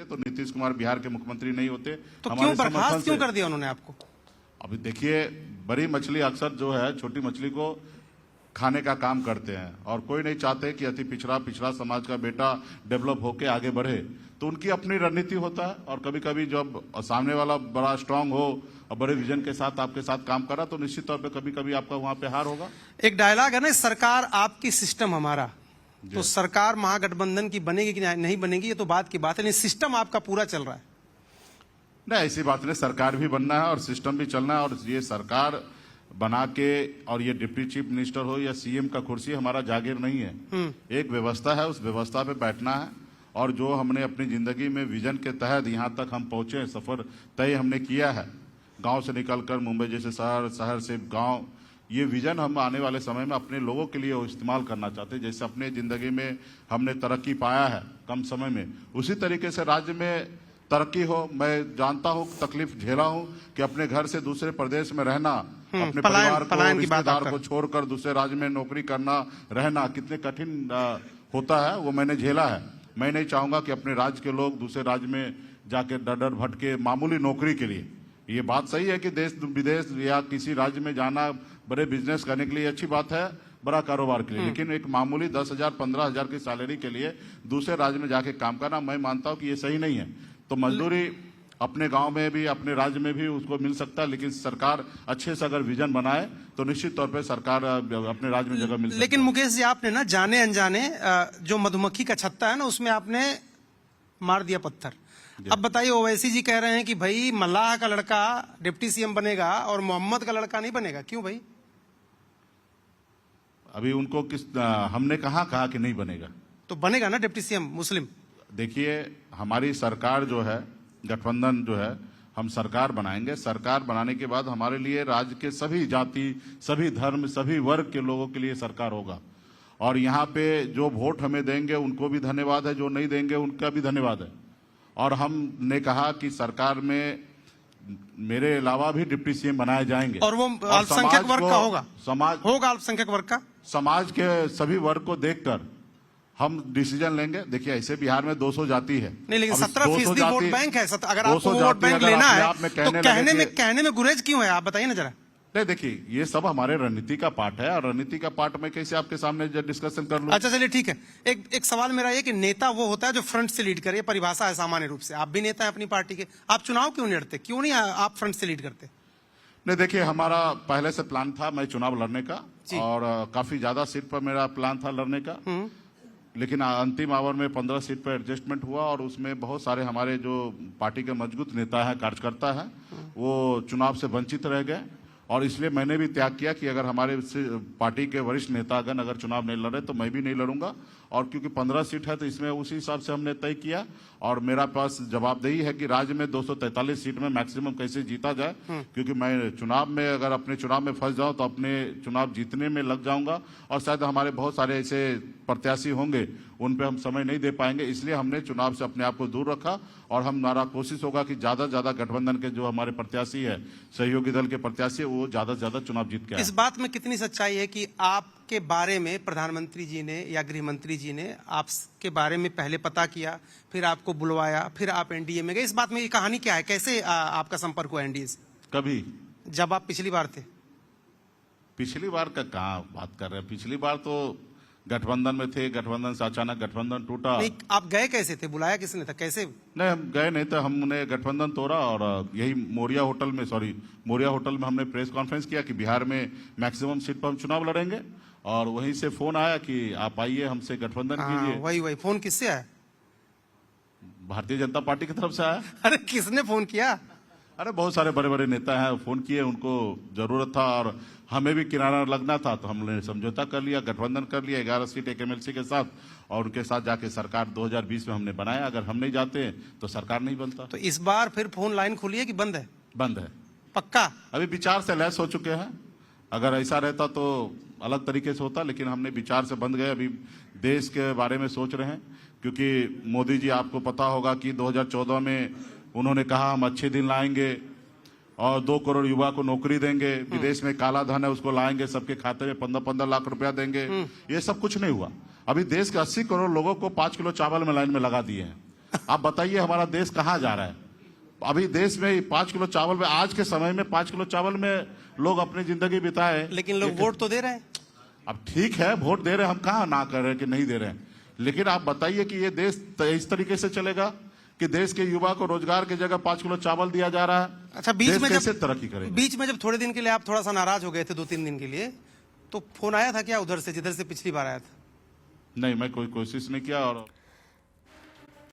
तो नीतीश कुमार बिहार के मुख्यमंत्री नहीं होते। तो क्यों बर्खास्त क्यों कर दिया उन्होंने आपको? अभी देखिए, बड़ी मछली अक्सर जो है छोटी मछली को खाने का काम करते हैं, और कोई नहीं चाहते कि अति पिछड़ा समाज का बेटा डेवलप होके आगे बढ़े। तो उनकी अपनी रणनीति होता है, और कभी कभी जब सामने वाला बड़ा स्ट्रांग हो और बड़े विजन के साथ आपके साथ काम करा, तो निश्चित तौर पे कभी कभी आपका वहां पे हार होगा। एक डायलॉग है ना, सरकार आपकी सिस्टम हमारा। तो सरकार महागठबंधन की बनेगी कि नहीं बनेगी ये तो बात की बात है, लेकिन सिस्टम आपका पूरा चल रहा है। नहीं, ऐसी बात नहीं, सरकार भी बनना है और सिस्टम भी चलना है। और ये सरकार बना के, और ये डिप्टी चीफ मिनिस्टर हो या सीएम का कुर्सी हमारा जागीर नहीं है। एक व्यवस्था है, उस व्यवस्था पे बैठना है। और जो हमने अपनी जिंदगी में विजन के तहत यहाँ तक हम पहुंचे, सफर तय हमने किया है, गांव से निकलकर मुंबई जैसे शहर, शहर से गांव, ये विजन हम आने वाले समय में अपने लोगों के लिए इस्तेमाल करना चाहते हैं। जैसे अपने जिंदगी में हमने तरक्की पाया है कम समय में, उसी तरीके से राज्य में तरक्की हो। मैं जानता हूँ, तकलीफ झेला हूँ कि अपने घर से दूसरे प्रदेश में रहना, अपने परिवार को, रिश्तेदार को छोड़कर दूसरे राज्य में नौकरी करना, रहना कितने कठिन होता है, वो मैंने झेला है। मैं नहीं चाहूंगा कि अपने राज्य के लोग दूसरे राज्य में जाके डर भटके मामूली नौकरी के लिए। ये बात सही है कि देश विदेश या किसी राज्य में जाना बड़े बिजनेस करने के लिए अच्छी बात है, बड़ा कारोबार के लिए, लेकिन एक मामूली 10,000 15,000 की सैलरी के लिए दूसरे राज्य में जाके काम करना, मैं मानता हूं कि ये सही नहीं है। तो मजदूरी अपने गांव में भी, अपने राज्य में भी उसको मिल सकता है, लेकिन सरकार अच्छे से अगर विजन बनाए तो निश्चित तौर पे सरकार अपने राज्य में जगह मिल सकती है। लेकिन मुकेश जी, आपने ना जाने अनजाने जो मधुमक्खी का छत्ता है ना, उसमें आपने मार दिया पत्थर। अब बताइए, ओवैसी जी कह रहे हैं कि भाई मल्लाह का लड़का डिप्टी सीएम बनेगा और मोहम्मद का लड़का नहीं बनेगा। क्यों भाई? अभी उनको हमने कहा कि नहीं बनेगा? तो बनेगा ना डिप्टी सीएम मुस्लिम। देखिए, हमारी सरकार जो है, गठबंधन जो है, हम सरकार बनाएंगे। सरकार बनाने के बाद हमारे लिए राज्य के सभी जाति, सभी धर्म, सभी वर्ग के लोगों के लिए सरकार होगा। और यहाँ पे जो वोट हमें देंगे उनको भी धन्यवाद है, जो नहीं देंगे उनका भी धन्यवाद है। और हमने कहा कि सरकार में मेरे अलावा भी डिप्टी सीएम बनाए जाएंगे, और वो अल्पसंख्यक वर्ग का होगा। समाज होगा अल्पसंख्यक वर्ग का। समाज के सभी वर्ग को देखकर हम डिसीजन लेंगे। देखिए, ऐसे बिहार में 200 जाति है नहीं, लेकिन 17% वोट बैंक है। अगर आपको वोट बैंक लेना है तो कहने में गुरेज क्यों है? आप बताइए ना जरा। नहीं, देखिए, ये सब हमारे रणनीति का पार्ट है, और रणनीति का पार्ट में कैसे आपके सामने डिस्कशन कर लूं? अच्छा, चलिए ठीक है। एक सवाल मेरा ये कि नेता वो होता है जो फ्रंट से लीड करे, परिभाषा है सामान्य रूप से। आप भी नेता है अपनी पार्टी के, आप चुनाव क्यों नहीं लड़ते? क्यों नहीं आप फ्रंट से लीड करते? नहीं, देखिए, हमारा पहले से प्लान था मैं चुनाव लड़ने का, और काफी ज्यादा सीट पर मेरा प्लान था लड़ने का, लेकिन अंतिम आवर में 15 सीट पर एडजस्टमेंट हुआ, और उसमें बहुत सारे हमारे जो पार्टी के मजबूत नेता है, कार्यकर्ता है, वो चुनाव से वंचित रह गए। और इसलिए मैंने भी त्याग किया कि अगर हमारे पार्टी के वरिष्ठ नेतागण अगर चुनाव नहीं लड़े तो मैं भी नहीं लड़ूंगा। और क्योंकि 15 सीट है तो इसमें उसी हिसाब से हमने तय किया, और मेरा पास जवाबदेही है कि राज्य में 243 सीट में मैक्सिमम कैसे जीता जाए, क्योंकि मैं चुनाव में अगर अपने चुनाव में फंस जाऊं तो अपने चुनाव जीतने में लग जाऊंगा, और शायद हमारे बहुत सारे ऐसे प्रत्याशी होंगे उन पे हम समय नहीं दे पाएंगे। इसलिए हमने चुनाव से अपने आप को दूर रखा, और हमारा कोशिश होगा कि ज्यादा से ज्यादा गठबंधन के जो हमारे प्रत्याशी है, सहयोगी दल के प्रत्याशी, वो ज्यादा से ज्यादा चुनाव जीत के आए। इस बात में कितनी सच्चाई है कि आपके बारे में प्रधानमंत्री जी ने या गृह मंत्री जी ने आपके बारे में पहले पता किया, फिर आपको बुलवाया, फिर आप एनडीए में गए? इस बात में ये कहानी क्या है? कैसे आपका संपर्क हुआ एनडीए से? कभी जब आप पिछली बार थे। पिछली बार का कहाँ बात कर रहे हैं? पिछली बार तो गठबंधन में थे, गठबंधन से अचानक गठबंधन टूटा। नहीं, आप गए कैसे थे? बुलाया किसने था? कैसे? नहीं, हम गए नहीं थे, हमने गठबंधन तोड़ा, और यही मोरिया होटल में हमने प्रेस कॉन्फ्रेंस किया कि बिहार में मैक्सिमम सीट पर हम चुनाव लड़ेंगे, और वहीं से फोन आया कि आप आइए हमसे गठबंधन कीजिए। वही फोन किससे आया? भारतीय जनता पार्टी की तरफ से आया। अरे किसने फोन किया? अरे बहुत सारे बड़े बड़े नेता हैं, फोन किए, उनको जरूरत था और हमें भी किनारा लगना था, तो हमने समझौता कर लिया, गठबंधन कर लिया 11 सीट एक एमएलसी के साथ, और उनके साथ जाके सरकार 2020 में हमने बनाया। अगर हम नहीं जाते तो सरकार नहीं बनता। तो इस बार फिर फोन लाइन खुली है कि बंद है? बंद है। पक्का? अभी विचार से लैस हो चुके हैं। अगर ऐसा रहता तो अलग तरीके से होता, लेकिन हमने विचार से बंद गए। अभी देश के बारे में सोच रहे हैं, क्योंकि मोदी जी, आपको पता होगा कि 2014 में उन्होंने कहा हम अच्छे दिन लाएंगे और 2 करोड़ युवा को नौकरी देंगे, विदेश में काला धन है उसको लाएंगे, सबके खाते में 15-15 लाख रुपया देंगे। ये सब कुछ नहीं हुआ। अभी देश के 80 करोड़ लोगों को 5 किलो चावल में लाइन में लगा दिए हैं। आप बताइए हमारा देश कहाँ जा रहा है? अभी देश में 5 किलो चावल में, आज के समय में 5 किलो चावल में लोग अपनी जिंदगी बिताए। लेकिन लोग वोट तो दे रहे हैं। अब ठीक है, वोट दे रहे हैं, हम कहाँ ना कर रहे हैं कि नहीं दे रहे हैं, लेकिन आप बताइए कि ये देश इस तरीके से चलेगा कि देश के युवा को रोजगार की जगह 5 किलो चावल दिया जा रहा है? अच्छा, बीच देश में कैसे जब तरक्की करेगा? बीच में जब थोड़े दिन के लिए आप थोड़ा सा नाराज हो गए थे, 2-3 दिन के लिए, तो फोन आया था क्या उधर से, जिधर से पिछली बार आया था? नहीं, मैं कोई कोशिश नहीं किया। और